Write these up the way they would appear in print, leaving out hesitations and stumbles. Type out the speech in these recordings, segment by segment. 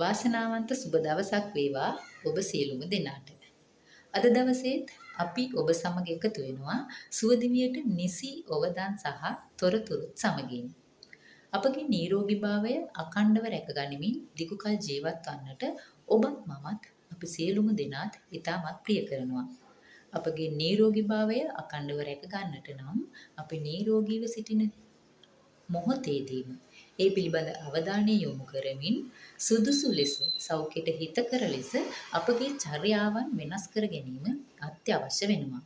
වාසනාවන්ත සුබ දවසක් වේවා ඔබ සියලුම දෙනාට. අද දවසේත් අපි ඔබ සමග එකතු වෙනවා සුවදිවියට නිසි අවධාන සහ තොරතුරුත් සමගින්. අපගේ නිරෝගීභාවය අඛණ්ඩව රැකගනිමින් දිගුකල් ජීවත් වන්නට ඔබත් මමත් අපි සියලුම දෙනාත් ඉතාමත් ප්‍රිය කරනවා. අපගේ නිරෝගීභාවය අඛණ්ඩව රැක ගන්නට නම් අපි නිරෝගීව සිටින මොහොතේදීම ඒ පිළිබඳ අවධානය යොමු කරමින් සුදුසු ලෙස සෞඛ්‍යයට හිතකර ලෙස අපගේ චර්යාවන් වෙනස් කර ගැනීම අත්‍යවශ්‍ය වෙනවා.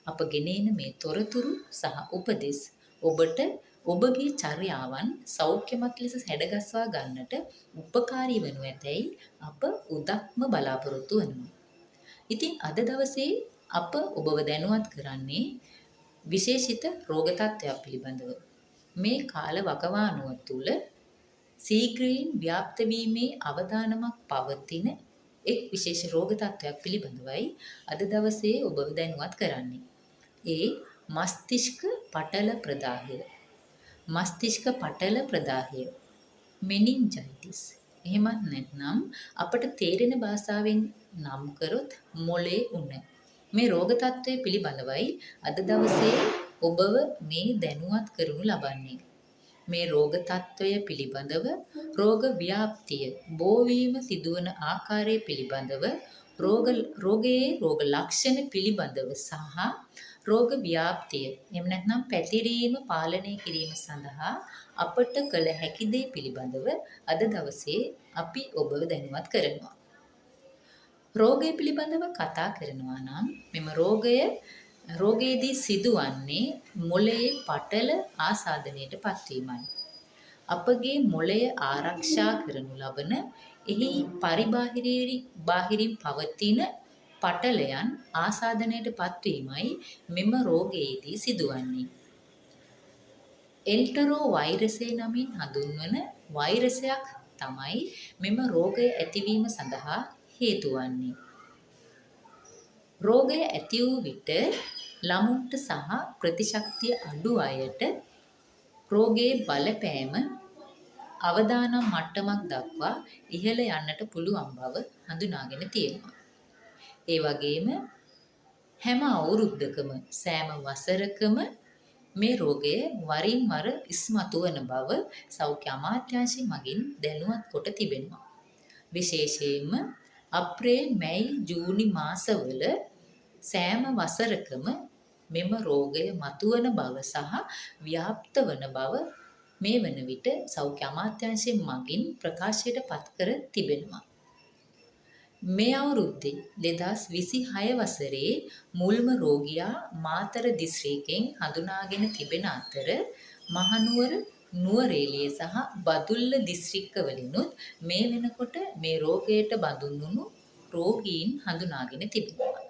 අප ගෙනෙන මේ තොරතුරු සහ උපදෙස් ඔබට ඔබගේ චර්යාවන් සෞඛ්‍යමත් ලෙස හැඩගස්වා ගන්නට උපකාරී වනු ඇතැයි අප උදක්ම බලාපොරොත්තු වෙනවා. ඉතින් අද දවසේ අප ඔබව දැනුවත් කරන්නේ විශේෂිත රෝග තත්ත්වයක් පිළිබඳව. මේ කාල වකවානුව තුළ සීඝ්‍රයෙන් ව්‍යාප්ත වීමේ අවදානමක් පවතින එක් විශේෂ රෝග තත්ත්වයක් පිළිබඳවයි අද දවසේ ඔබව දැනුවත් කරන්නේ. ඒ මස්තිෂ්ක පටල ප්‍රදාහය. මස්තිෂ්ක පටල ප්‍රදාහය. මෙනින්ජයිටිස්. එහෙමත් නැත්නම් අපට තේරෙන භාෂාවෙන් නම් කරොත් මොලේ උණ. මේ රෝග තත්ත්වය පිළිබඳවයි අද දවසේ ඔබව මේ දැනුවත් කරනු ලබන්නේ. මේ රෝග තත්ත්වය පිළිබඳව රෝග ව්‍යාප්තිය බෝවීම සිදුවන ආකාරය පිළිබඳව රෝගයේ රෝග ලක්ෂණ පිළිබඳව සහ රෝග ව්‍යාප්තිය එහෙම නැත්නම් පැතිරීම පාලනය කිරීම සඳහා අපට කළ හැකි දේ පිළිබඳව අද දවසේ අපි ඔබව දැනුවත් කරනවා. රෝගය පිළිබඳව කතා කරනවා නම් මෙම රෝගයේදී සිදුවන්නේ මොළයේ පටල ආසාදනයට පත්වීමයි. අපගේ මොළය ආරක්ෂා කරනු ලබන එහි බාහිරින් පවතින පටලයන් ආසාදනයට පත්වීමයි මෙම රෝගයේදී සිදුවන්නේ. එල්ටරෝ වෛරසය නමින් හඳුන්වන වෛරසයක් තමයි මෙම රෝගය ඇතිවීම සඳහා හේතු වන්නේ. රෝගය ඇති වූ විට ළමුන්ට සහ ප්‍රතිශක්තිය අඩු අයට රෝගයේ බලපෑම අවදානම් මට්ටමක් දක්වා ඉහළ යන්නට පුළුවන් බව හඳුනාගෙන තියෙනවා. ඒ වගේම හැම අවුරුද්දකම සෑම වසරකම මේ රෝගය වරින් වර ඉස්මතු වන බව සෞඛ්‍ය අමාත්‍යාංශය මගින් දැනුවත් කොට තිබෙනවා. විශේෂයෙන්ම අප්‍රේල් මැයි ජූනි මාසවල සෑම වසරකම මෙම රෝගය මතුවන බව සහ ව්‍යාප්ත වන බව මේ වන විට සෞඛ්‍ය අමාත්‍යාංශය මගින් ප්‍රකාශයට පත් කර තිබෙනවා. මේ අවුරුද්දේ 2026 වසරේ මුල්ම රෝගියා මාතර දිස්ත්‍රික්කයෙන් හඳුනාගෙන තිබෙන අතර මහනුවර නුවරඑළිය සහ බදුල්ල දිස්ත්‍රික්කවලිනුත් මේ වෙනකොට මේ රෝගයට බඳුන් වුණු රෝගීන් හඳුනාගෙන තිබෙනවා.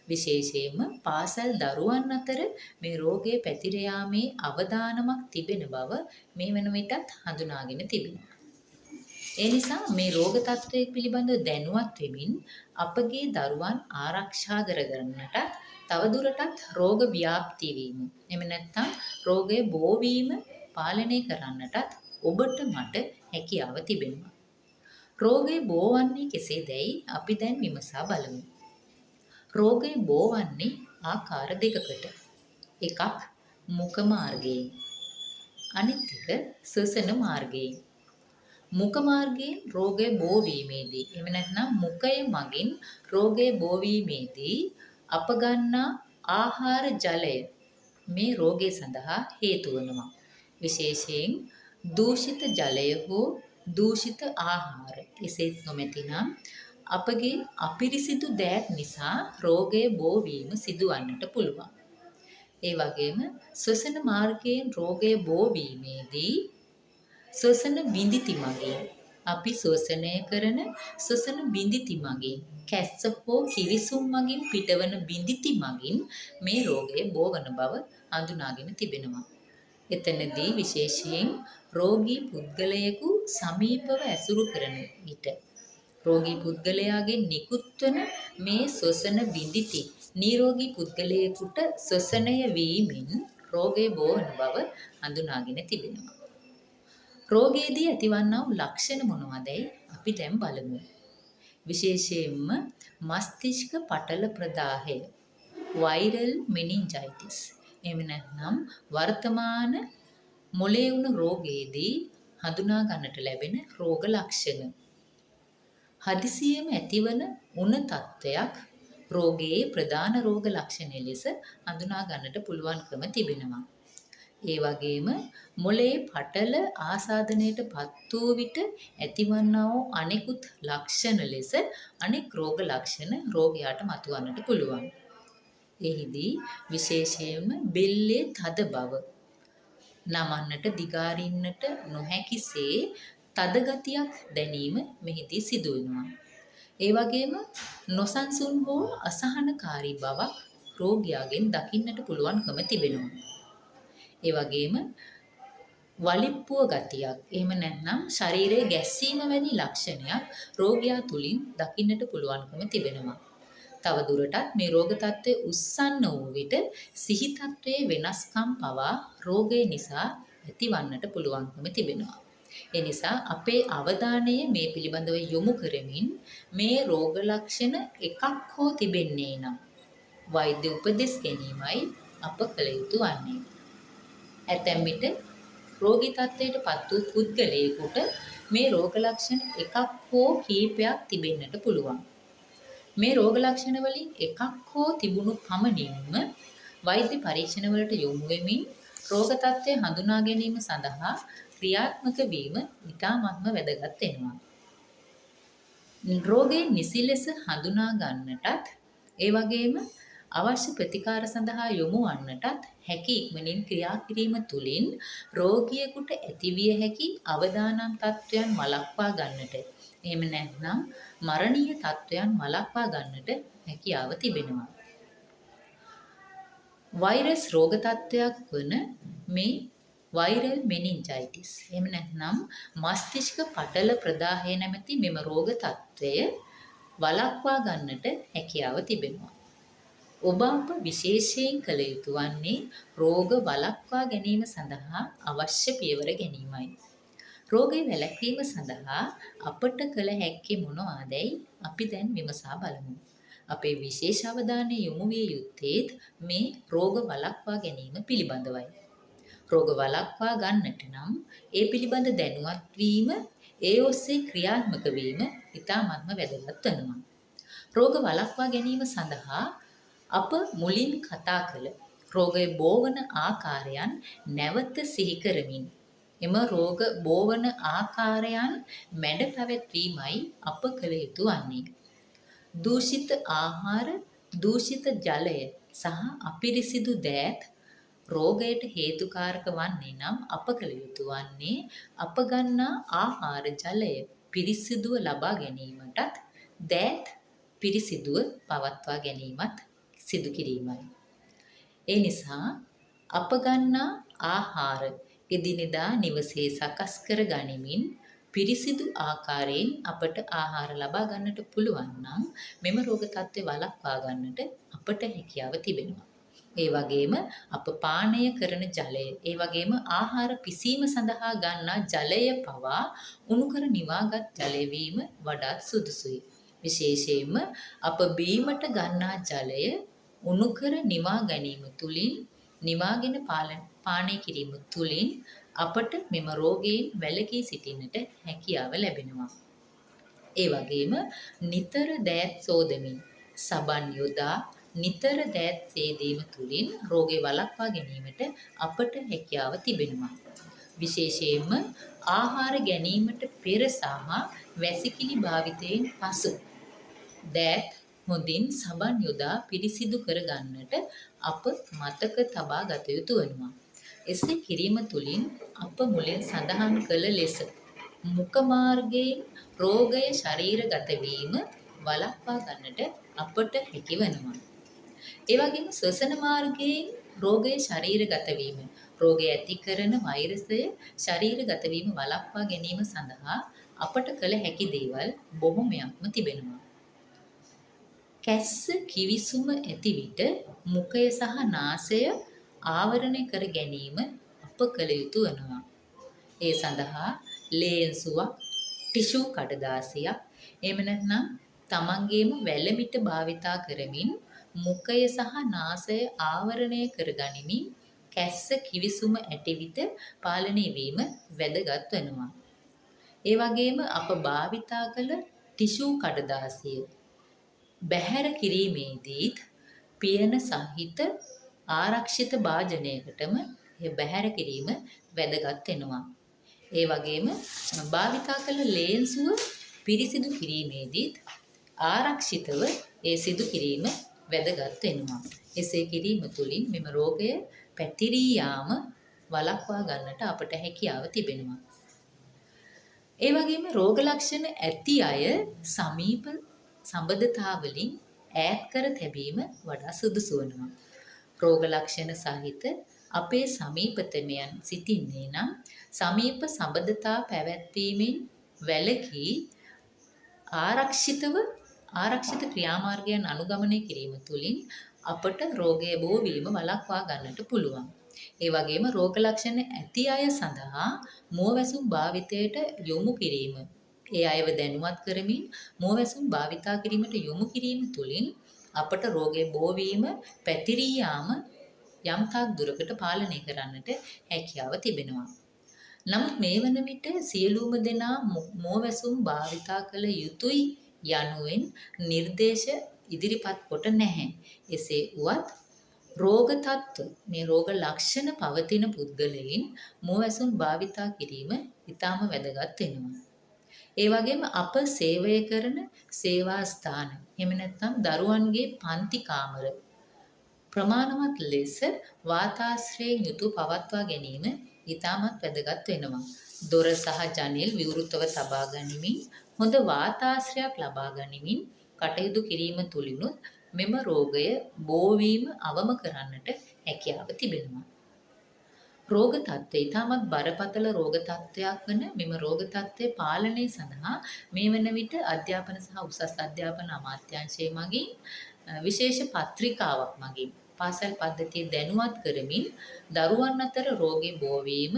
විශේෂයෙන්ම පාසල් දරුවන් අතර මේ රෝගය පැතිර යාමේ අවදානමක් තිබෙන බව මේ වන විටත් හඳුනාගෙන තිබෙනවා. ඒ නිසා මේ රෝග තත්ත්වය පිළිබඳව දැනුවත් වෙමින් අපගේ දරුවන් ආරක්ෂා කරගන්නට තවදුරටත් රෝග ව්‍යාප්ති වීම එහෙම නැත්නම් රෝගය බෝවීම පාලනය කරන්නටත් ඔබට මට හැකියාව තිබෙනවා. රෝගය බෝවන්නේ කෙසේදැයි අපි දැන් විමසා බලමු. රෝගය බෝවන්නේ ආකාර දෙකකට. එකක් මුඛ මාර්ගයෙන්. අනිත් එක ශ්වසන මාර්ගයෙන්. මුඛ මාර්ගයෙන් රෝගය බෝවීමේදී එහෙම නැත්නම් මුඛය මගින් රෝගය බෝවීමේදී අප ගන්නා ආහාර ජලය මේ රෝගය සඳහා හේතු වෙනවා. විශේෂයෙන් දූෂිත ජලය හෝ දූෂිත ආහාර එසේත් නොමැතිනම් අපගේ අපිරිසිදු දෑත් නිසා රෝගය බෝවීම සිදුවන්නට පුළුවන්. ඒ වගේම ශ්වසන මාර්ගයෙන් රෝගය බෝවීමේදී ශ්වසන බිඳිති මගින් අපි ශ්වසනය කරන ශ්වසන බිඳිති මගින් කැස්ස හෝ කිවිසුම් මගින් පිටවන බිඳිති මගින් මේ රෝගය බෝවන බව හඳුනාගෙන තිබෙනවා. එතනදී විශේෂයෙන් රෝගී පුද්ගලයෙකු සමීපව ඇසුරු කරන විට රෝගී පුද්ගලයාගේ නිකුත්වන මේ ශ්වසන බිඳිති නිරෝගී පුද්ගලයෙකුට ශ්වසනය වීමෙන් රෝගය බෝවන බව හඳුනාගෙන තිබෙනවා. රෝගයේදී ඇතිවන්නා වූ ලක්ෂණ මොනවාදයි අපි දැන් බලමු. විශේෂයෙන්ම මස්තිෂ්ක පටල ප්‍රදාහය viral meningitis එහෙම නැත්නම් වර්තමාන මොළේ වුණ රෝගයේදී හඳුනා ගන්නට ලැබෙන රෝග ලක්ෂණ. හදිසියෙම ඇතිවන උණ තත්ත්වයක් රෝගයේ ප්‍රධාන රෝග ලක්ෂණ ලෙස හඳුනා ගන්නට පුළුවන්කම තිබෙනවා. ඒ වගේම මොළයේ පටල ආසාදනයට පත් වූ විට ඇතිවන්නා වූ අනෙකුත් ලක්ෂණ ලෙස අනෙක් රෝග ලක්ෂණ රෝගයාට මතුවන්නට පුළුවන්. එහිදී විශේෂයෙන්ම බෙල්ලේ තද බව, නමන්නට දිගාරින්නට නොහැකිසේ තද ගතියක් දැනීම මෙහිදී සිදු වෙනවා. ඒ වගේම නොසන්සුන් හෝ අසහනකාරී බවක් රෝගියාගෙන් දකින්නට පුළුවන්කම තිබෙනවා. ඒ වගේම වලිප්පුව ගතියක් එහෙම නැත්නම් ශරීරයේ ගැස්සීම වැනි ලක්ෂණයක් රෝගියා තුලින් දකින්නට පුළුවන්කම තිබෙනවා. තව දුරටත් මේ රෝග තත්ත්වය උස්සන්න වූ විට සිහි තත්ත්වයේ වෙනස්කම් පවා රෝගය නිසා ඇතිවන්නට පුළුවන්කම තිබෙනවා. ඒ නිසා අපේ අවධානය මේ පිළිබඳව යොමු කරමින් මේ රෝග ලක්ෂණ එකක් හෝ තිබෙන්නේ නම් වෛද්‍ය උපදෙස් ගැනීමයි අප කළ යුතු වන්නේ. ඇතැම් විට රෝගී තත්ත්වයට පත් වූ පුද්ගලයෙකුට මේ රෝග ලක්ෂණ එකක් හෝ කීපයක් තිබෙන්නට පුළුවන්. මේ රෝග ලක්ෂණ වලින් එකක් හෝ තිබුණු පමණින්ම වෛද්‍ය පරීක්ෂණ වලට යොමු වෙමින් රෝග තත්ත්වය හඳුනා ගැනීම සඳහා ක්‍රියාත්මක වීම ඉතාමත්ම වැදගත් වෙනවා. රෝගයේ නිසි ලෙස හඳුනා ගන්නටත් ඒ වගේම අවශ්‍ය ප්‍රතිකාර සඳහා යොමු වන්නටත් හැකි ඉක්මනින් ක්‍රියා කිරීම තුළින් රෝගියෙකුට ඇතිවිය හැකි අවදානම් තත්ත්වයන් වළක්වා ගන්නට එහෙම නැත්නම් මරණීය තත්ත්වයන් වළක්වා ගන්නට හැකියාව තිබෙනවා. වෛරස් රෝග තත්ත්වයක් වන මේ viral meningitis එහෙම නැත්නම් මස්තිෂ්ක පටල ප්‍රදාහය නැමැති මෙම රෝග තත්ත්වය වළක්වා ගන්නට හැකියාව තිබෙනවා. ඔබ අප විශේෂයෙන් කළ යුතු වන්නේ රෝග වළක්වා ගැනීම සඳහා අවශ්‍ය පියවර ගැනීමයි. රෝගය වැළැක්වීම සඳහා අපට කළ හැක්කේ මොනවාදැයි අපි දැන් විමසා බලමු. අපේ විශේෂ අවධානය යොමු විය යුත්තේත් මේ රෝග වළක්වා ගැනීම පිළිබඳවයි. රෝග වළක්වා ගන්නට නම් ඒ පිළිබඳ දැනුවත් වීම, ඒ ඔස්සේ ක්‍රියාත්මක වීම ඉතාමත්ම වැදගත් වෙනවා. රෝග වළක්වා ගැනීම සඳහා අප මුලින් කතා කළ රෝගය බෝවන ආකාරයන් නැවත සිහි කරමින් එම රෝග බෝවන ආකාරයන් මැඩ පැවැත්වීමයි අප කළ යුතු වන්නේ. දූෂිත ආහාර, දූෂිත ජලය සහ අපිරිසිදු දෑත් රෝගයට හේතුකාරක වන්නේ නම් අප කළ යුතු වන්නේ අප ගන්නා ආහාර ජලය පිරිසිදුව ලබා ගැනීමටත් දෑත් පිරිසිදුව පවත්වා ගැනීමත් සිදු කිරීමයි. ඒ නිසා අප ගන්නා ආහාර එදිනෙදා නිවසේ සකස් කර ගනිමින් පිරිසිදු ආකාරයෙන් අපට ආහාර ලබා ගන්නට පුළුවන් නම් මෙම රෝග තත්ත්වය වළක්වා ගන්නට අපට හැකියාව තිබෙනවා. ඒ වගේම අප පානය කරන ජලය, ඒ වගේම ආහාර පිසීම සඳහා ගන්නා ජලය පවා උණු කර නිවාගත් ජලය වීම වඩාත් සුදුසුයි. විශේෂයෙන්ම අප බීමට ගන්නා ජලය උණු කර නිවා ගැනීම තුළින්, නිවාගෙන පානය කිරීම තුළින් අපට මෙම රෝගයෙන් වැළකී සිටින්නට හැකියාව ලැබෙනවා. ඒ වගේම නිතර දෑත් සෝදමින්, සබන් යොදා නිතර දෑත් සේදීම තුළින් රෝගය වළක්වා ගැනීමට අපට හැකියාව තිබෙනවා. විශේෂයෙන්ම ආහාර ගැනීමට පෙර සහ වැසිකිලි භාවිතයෙන් පසු දෑත් හොඳින් සබන් යොදා පිරිසිදු කර ගන්නට අප මතක තබා ගත යුතු වෙනවා. එසේ කිරීම තුළින් අප මුලින් සඳහන් කළ ලෙස මුඛ මාර්ගයෙන් රෝගය ශරීරගත වීම වළක්වා ගන්නට අපට හැකි වෙනවා. ඒ වගේම ශ්වසන මාර්ගයෙන් රෝගය ශරීරගත වීම, රෝගය ඇති කරන වෛරසය ශරීරගත වීම වළක්වා ගැනීම සඳහා අපට කළ හැකි දේවල් බොහොමයක්ම තිබෙනවා. කැස්ස කිවිසුම ඇති විට මුඛය සහ නාසය ආවරණය කර ගැනීම අප කළ යුතු වෙනවා. ඒ සඳහා ලේන්සුවක්, ටිෂු කඩදාසියක්, එහෙම නැත්නම් තමන්ගේම වැලමිට භාවිතා කරමින් මුඛය සහ නාසය ආවරණය කරගනිමින් කැස්ස කිවිසුම ඇතිවිට පාලනය වීම වැදගත් වෙනවා. ඒ වගේම අප භාවිතා කළ ටිෂු කඩදාසිය බැහැර කිරීමේදීත් පියන සහිත ආරක්ෂිත භාජනයකටම බැහැර කිරීම වැදගත් වෙනවා. ඒ වගේම භාවිතා කළ ලේන්සුව පිරිසිදු කිරීමේදීත් ආරක්ෂිතව ඒ සිදු කිරීම වැදගත් වෙනවා. එසේ කිරීම තුළින් මෙම රෝගය පැතිරී යාම වළක්වා ගන්නට අපට හැකියාව තිබෙනවා. ඒ වගේම රෝග ලක්ෂණ ඇති අය සමීප සම්බන්ධතාවලින් ඈත් කර තැබීම වඩා සුදුසු වෙනවා. රෝග ලක්ෂණ සහිත අපේ සමීපතමයන් සිටින්නේ නම් සමීප සම්බන්ධතා පැවැත්වීමෙන් වැළකී ආරක්ෂිත ක්‍රියාමාර්ගයන් අනුගමනය කිරීම තුළින් අපට රෝගය බෝ වීම වළක්වා ගන්නට පුළුවන්. ඒ වගේම රෝග ලක්ෂණ ඇති අය සඳහා මුවවැසුම් භාවිතයට යොමු කිරීම. ඒ අයව දැනුවත් කරමින් මුවවැසුම් භාවිතා කිරීමට යොමු කිරීම තුළින් අපට රෝගය බෝ වීම පැතිරී යාම යම්තාක් දුරකට පාලනය කරන්නට හැකියාව තිබෙනවා. නමුත් මේ වන විට සියලුම දෙනා මුවවැසුම් භාවිතා කළ යුතුයි යනුවෙන් නිර්දේශ ඉදිරිපත් කොට නැහැ. එසේ වුවත් රෝග තත්ත්ව මේ රෝග ලක්ෂණ පවතින පුද්ගලයන් මුවවැසුම් භාවිතා කිරීම ඉතාම වැදගත් වෙනවා. ඒ වගේම අප සේවය කරන සේවා ස්ථාන එහෙම නැත්නම් දරුවන්ගේ පන්ති කාමර ප්‍රමාණවත් ලෙස වාතාශ්‍රයෙන් යුතුව පවත්වා ගැනීම ඉතාමත් වැදගත් වෙනවා. දොර සහ ජනෙල් විවෘතව තබා ගනිමින් හොඳ වාතාශ්‍රයක් ලබා ගනිමින් කටයුතු කිරීම තුළිනුත් මෙම රෝගය බෝ වීම අවම කරන්නට හැකියාව තිබෙනවා. රෝග තත්ත්වය ඉතාමත් බරපතල රෝග තත්ත්වයක් වන මෙම රෝග තත්ත්වය පාලනය සඳහා මේ වන විට අධ්‍යාපන සහ උසස් අධ්‍යාපන අමාත්‍යාංශය මගින් විශේෂ පත්‍රිකාවක් මගින් පාසල් පද්ධතිය දැනුවත් කරමින් දරුවන් අතර රෝගය බෝ වීම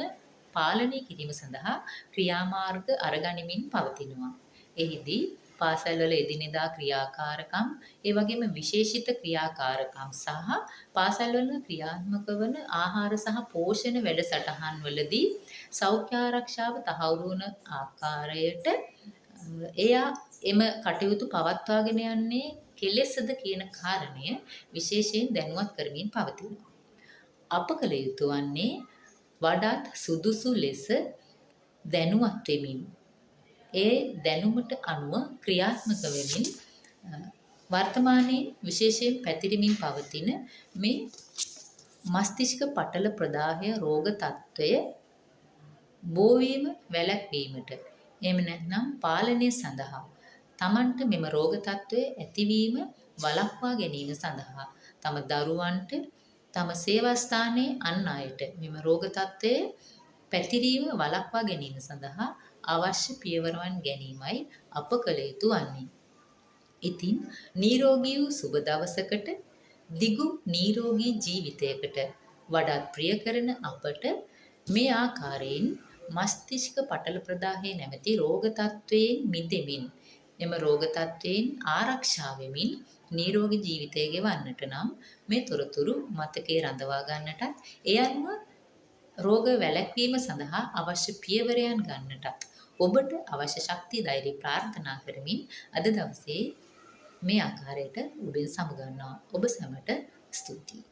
පාලනය කිරීම සඳහා ක්‍රියාමාර්ග අරගනිමින් පවතිනවා. එහිදී පාසල්වල එදිනෙදා ක්‍රියාකාරකම්, ඒ වගේම විශේෂිත ක්‍රියාකාරකම් සහ පාසල්වල ක්‍රියාත්මක වන ආහාර සහ පෝෂණ වැඩසටහන් වලදී සෞඛ්‍ය ආරක්ෂාව තහවුරු වන ආකාරයට එම කටයුතු පවත්වාගෙන යන්නේ කෙලෙසද කියන කාරණය විශේෂයෙන් දැනුවත් කරමින් පවතිනවා. අප කළ යුතු වන්නේ වඩාත් සුදුසු ලෙස දැනුවත් වෙමින් ඒ දැනුමට අනුව ක්‍රියාත්මක වෙමින් වර්තමානයේ විශේෂයෙන් පැතිරෙමින් පවතින මේ මස්තිෂ්ක පටල ප්‍රදාහය රෝග තත්ත්වය බෝ වීම වැළැක්වීමට එහෙම නැත්නම් පාලනය සඳහා තමන්ට මෙම රෝග තත්ත්වය ඇතිවීම වළක්වා ගැනීම සඳහා තම දරුවන්ට තම සේවා ස්ථානයේ අන් අයට මෙම රෝග තත්ත්වය පැතිරීම වළක්වා ගැනීම සඳහා අවශ්‍ය පියවරවන් ගැනීමයි අප කළ යුතු වන්නේ. ඉතින් නිරෝගී වූ සුබ දවසකට දිගු නිරෝගී ජීවිතයකට වඩාත් ප්‍රිය කරන අපට මේ ආකාරයෙන් මස්තිෂ්ක පටල ප්‍රදාහය නැමැති රෝග තත්ත්වයෙන් මිදෙමින් එම රෝග තත්ත්වයෙන් ආරක්ෂා වෙමින් නිරෝගී ජීවිතය ගෙවන්නට නම් මේ තොරතුරු මතකයේ රඳවා ගන්නටත් ඒ අනුව රෝග වැළැක්වීම සඳහා අවශ්‍ය පියවරයන් ගන්නටත් ඔබට අවශ්‍ය ශක්තිය ධෛර්යය ප්‍රාර්ථනා කරමින් අද දවසේ මේ ආකාරයට ඔබෙන් සමුගන්නවා. ඔබ සැමට ස්තුතියි.